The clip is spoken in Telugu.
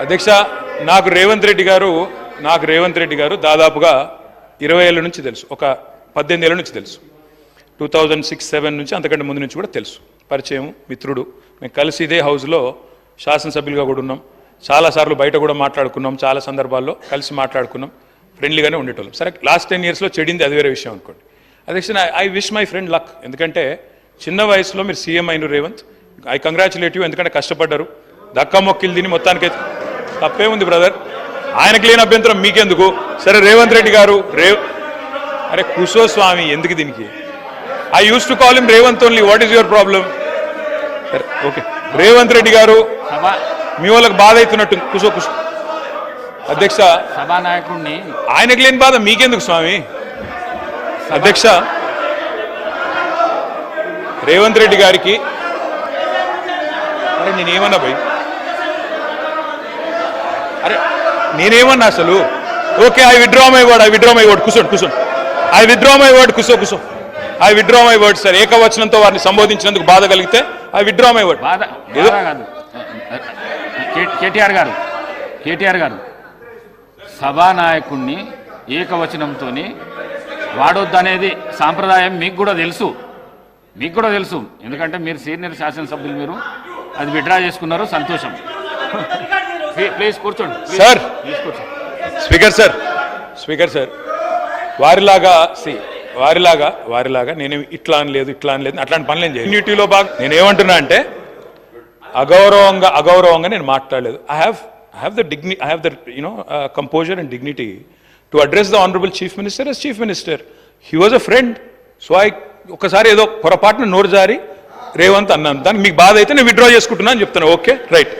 అధ్యక్ష, నాకు రేవంత్ రెడ్డి గారు దాదాపుగా 20 ఏళ్ళ నుంచి తెలుసు, ఒక 18 ఏళ్ళ నుంచి తెలుసు. 2006-07 నుంచి, అంతకంటే ముందు నుంచి కూడా తెలుసు. పరిచయం, మిత్రుడు. మేము కలిసి ఇదే హౌస్లో శాసనసభ్యులుగా కూడా ఉన్నాం. చాలాసార్లు బయట కూడా మాట్లాడుకున్నాం, చాలా సందర్భాల్లో కలిసి మాట్లాడుకున్నాం, ఫ్రెండ్లీగానే ఉండేటోళ్ళం. సరే, లాస్ట్ 10 ఇయర్స్లో చెడింది అది వేరే విషయం అనుకోండి. అధ్యక్ష, I wish my friend luck. ఎందుకంటే చిన్న వయసులో మీరు సీఎం అయిన రేవంత్, ఐ కంగ్రాచులేట్ యూ. ఎందుకంటే కష్టపడ్డారు, దక్కా మొక్కిలు తిని మొత్తానికైతే తప్పే ఉంది బ్రదర్. ఆయనకు లేని అభ్యంతరం మీకెందుకు? సరే, రేవంత్ రెడ్డి గారు అరే కుసో స్వామి, ఎందుకు దీనికి? I use to call him Revanth only. What is your problem? సరే, ఓకే. రేవంత్ రెడ్డి గారు, మీ వాళ్ళకి బాధ అవుతున్నట్టు. కుసో. అధ్యక్ష, సభానాయకుడిని ఆయనకు లేని బాధ మీకెందుకు స్వామి? అధ్యక్ష, రేవంత్ రెడ్డి గారికి అరే నేనేమన్నా భయ్, అరే నేనేమన్నా అసలు? Okay, I withdraw my word. కూర్చోండి. I withdraw my word. కూర్చో. I withdraw my word sir. ఏకవచనంతో వారిని సంబోధించినందుకు బాధ కలిగితే I withdraw my word. KTR గారు సభానాయకుడిని ఏకవచనంతో వాడొద్దనేది సాంప్రదాయం మీకు కూడా తెలుసు. ఎందుకంటే మీరు సీనియర్ శాసనసభ్యులు, మీరు అది విత్డ్రా చేసుకున్నారు, సంతోషం. ప్లీజ్ కూర్చోండి సార్. స్పీకర్ సార్, వారిలాగా నేను ఇట్లా అనలేదు అట్లాంటి పనులు ఏం చేయాలి. యూనిటీలో బాగా నేనేమంటున్నా అంటే అగౌరవంగా నేను మాట్లాడలేదు. I have the composer and dignity to address the honourable chief minister as chief minister. He was a friend. So ఒకసారి ఏదో పొరపాటున నోరు జారి రేవంత్ అన్నాను. దానికి మీకు బాధ అయితే నేను విత్డ్రా చేసుకుంటున్నా అని చెప్తాను. Okay, right.